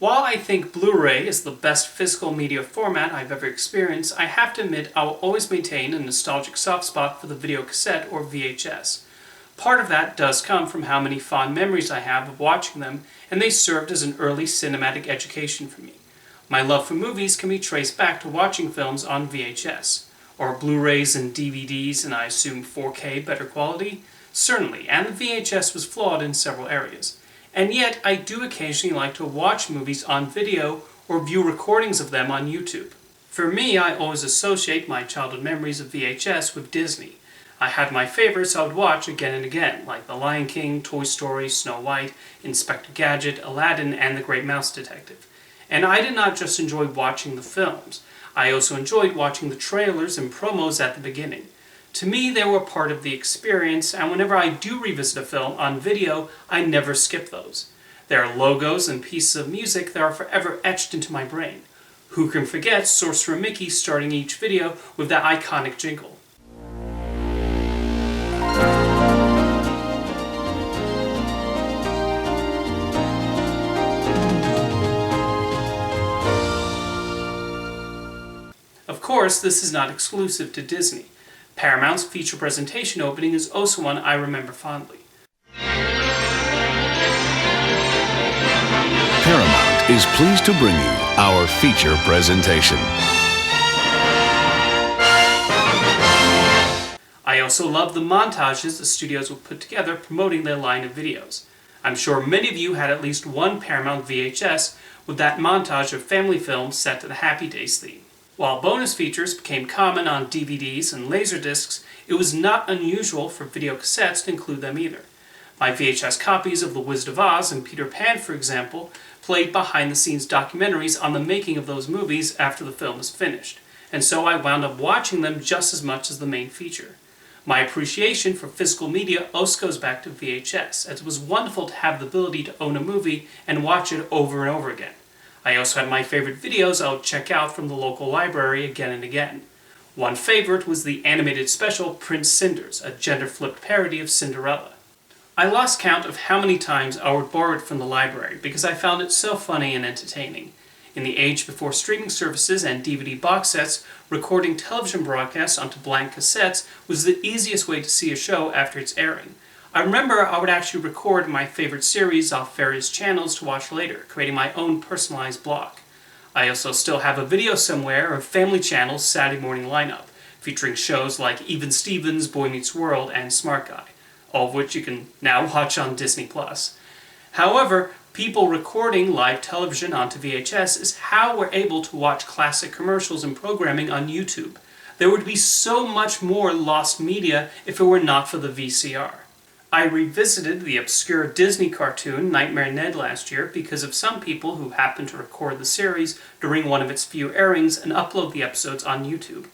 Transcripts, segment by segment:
While I think Blu-ray is the best physical media format I've ever experienced, I have to admit I will always maintain a nostalgic soft spot for the video cassette or VHS. Part of that does come from how many fond memories I have of watching them, and they served as an early cinematic education for me. My love for movies can be traced back to watching films on VHS. Or Blu-rays and DVDs, and I assume 4K better quality? Certainly, and the VHS was flawed in several areas. And yet, I do occasionally like to watch movies on video or view recordings of them on YouTube. For me, I always associate my childhood memories of VHS with Disney. I had my favorites I would watch again and again, like The Lion King, Toy Story, Snow White, Inspector Gadget, Aladdin, and The Great Mouse Detective. And I did not just enjoy watching the films. I also enjoyed watching the trailers and promos at the beginning. To me, they were part of the experience, and whenever I do revisit a film on video, I never skip those. There are logos and pieces of music that are forever etched into my brain. Who can forget Sorcerer Mickey starting each video with that iconic jingle? Of course, this is not exclusive to Disney. Paramount's feature presentation opening is also one I remember fondly. Paramount is pleased to bring you our feature presentation. I also love the montages the studios will put together promoting their line of videos. I'm sure many of you had at least one Paramount VHS with that montage of family films set to the Happy Days theme. While bonus features became common on DVDs and Laserdiscs, it was not unusual for video cassettes to include them either. My VHS copies of The Wizard of Oz and Peter Pan, for example, played behind-the-scenes documentaries on the making of those movies after the film was finished, and so I wound up watching them just as much as the main feature. My appreciation for physical media also goes back to VHS, as it was wonderful to have the ability to own a movie and watch it over and over again. I also had my favorite videos I would check out from the local library again and again. One favorite was the animated special Prince Cinders, a gender-flipped parody of Cinderella. I lost count of how many times I would borrow it from the library because I found it so funny and entertaining. In the age before streaming services and DVD box sets, recording television broadcasts onto blank cassettes was the easiest way to see a show after its airing. I remember I would actually record my favorite series off various channels to watch later, creating my own personalized block. I also still have a video somewhere of Family Channel's Saturday morning lineup, featuring shows like Even Stevens, Boy Meets World, and Smart Guy, all of which you can now watch on Disney+. However, people recording live television onto VHS is how we're able to watch classic commercials and programming on YouTube. There would be so much more lost media if it were not for the VCR. I revisited the obscure Disney cartoon Nightmare Ned last year because of some people who happened to record the series during one of its few airings and upload the episodes on YouTube.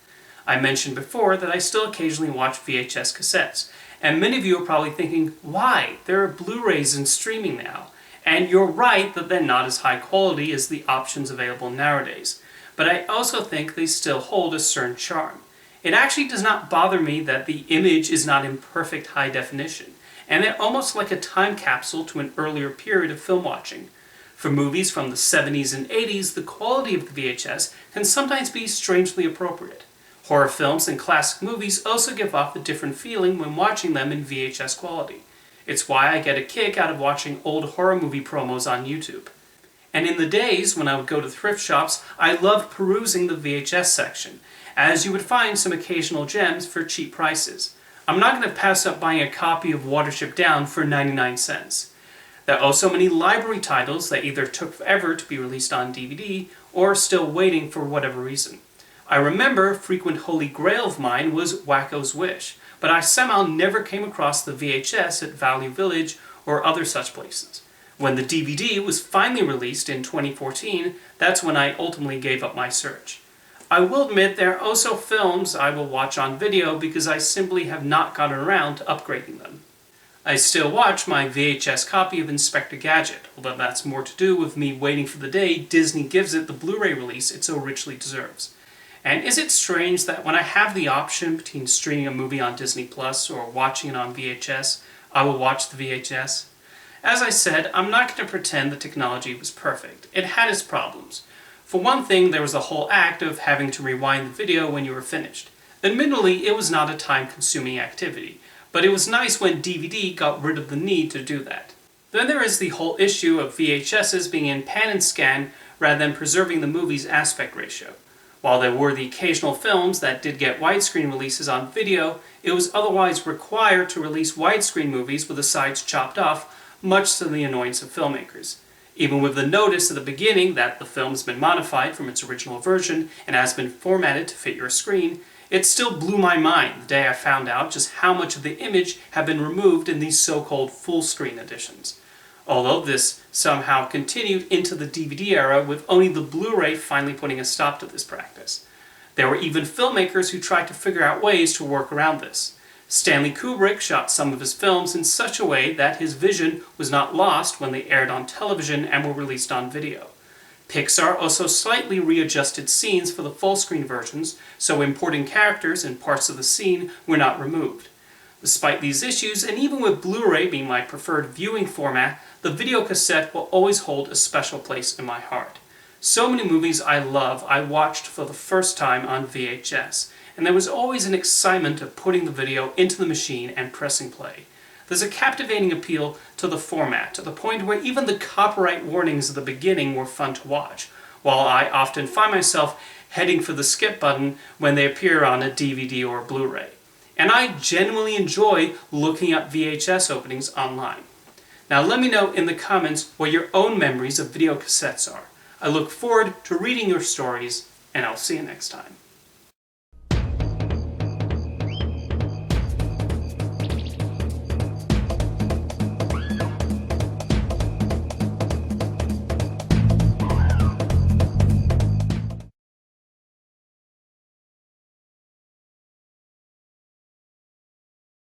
I mentioned before that I still occasionally watch VHS cassettes, and many of you are probably thinking, why? There are Blu-rays and streaming now. And you're right that they're not as high quality as the options available nowadays, but I also think they still hold a certain charm. It actually does not bother me that the image is not in perfect high definition, and they're almost like a time capsule to an earlier period of film watching. For movies from the 70s and 80s, the quality of the VHS can sometimes be strangely appropriate. Horror films and classic movies also give off a different feeling when watching them in VHS quality. It's why I get a kick out of watching old horror movie promos on YouTube. And in the days when I would go to thrift shops, I loved perusing the VHS section, as you would find some occasional gems for cheap prices. I'm not going to pass up buying a copy of Watership Down for 99 cents. There are also many library titles that either took forever to be released on DVD or are still waiting for whatever reason. I remember a frequent holy grail of mine was Wacko's Wish, but I somehow never came across the VHS at Value Village or other such places. When the DVD was finally released in 2014, that's when I ultimately gave up my search. I will admit there are also films I will watch on video because I simply have not gotten around to upgrading them. I still watch my VHS copy of Inspector Gadget, although that's more to do with me waiting for the day Disney gives it the Blu-ray release it so richly deserves. And is it strange that when I have the option between streaming a movie on Disney Plus or watching it on VHS, I will watch the VHS? As I said, I'm not going to pretend the technology was perfect. It had its problems. For one thing, there was the whole act of having to rewind the video when you were finished. Admittedly, it was not a time-consuming activity, but it was nice when DVD got rid of the need to do that. Then there is the whole issue of VHSs being in pan and scan rather than preserving the movie's aspect ratio. While there were the occasional films that did get widescreen releases on video, it was otherwise required to release widescreen movies with the sides chopped off, much to the annoyance of filmmakers. Even with the notice at the beginning that the film has been modified from its original version and has been formatted to fit your screen, it still blew my mind the day I found out just how much of the image had been removed in these so-called full-screen editions. Although this somehow continued into the DVD era with only the Blu-ray finally putting a stop to this practice. There were even filmmakers who tried to figure out ways to work around this. Stanley Kubrick shot some of his films in such a way that his vision was not lost when they aired on television and were released on video. Pixar also slightly readjusted scenes for the full-screen versions, so important characters and parts of the scene were not removed. Despite these issues, and even with Blu-ray being my preferred viewing format, the video cassette will always hold a special place in my heart. So many movies I love I watched for the first time on VHS, and there was always an excitement of putting the video into the machine and pressing play. There's a captivating appeal to the format, to the point where even the copyright warnings at the beginning were fun to watch, while I often find myself heading for the skip button when they appear on a DVD or Blu-ray. And I genuinely enjoy looking up VHS openings online. Now let me know in the comments what your own memories of video cassettes are. I look forward to reading your stories, and I'll see you next time.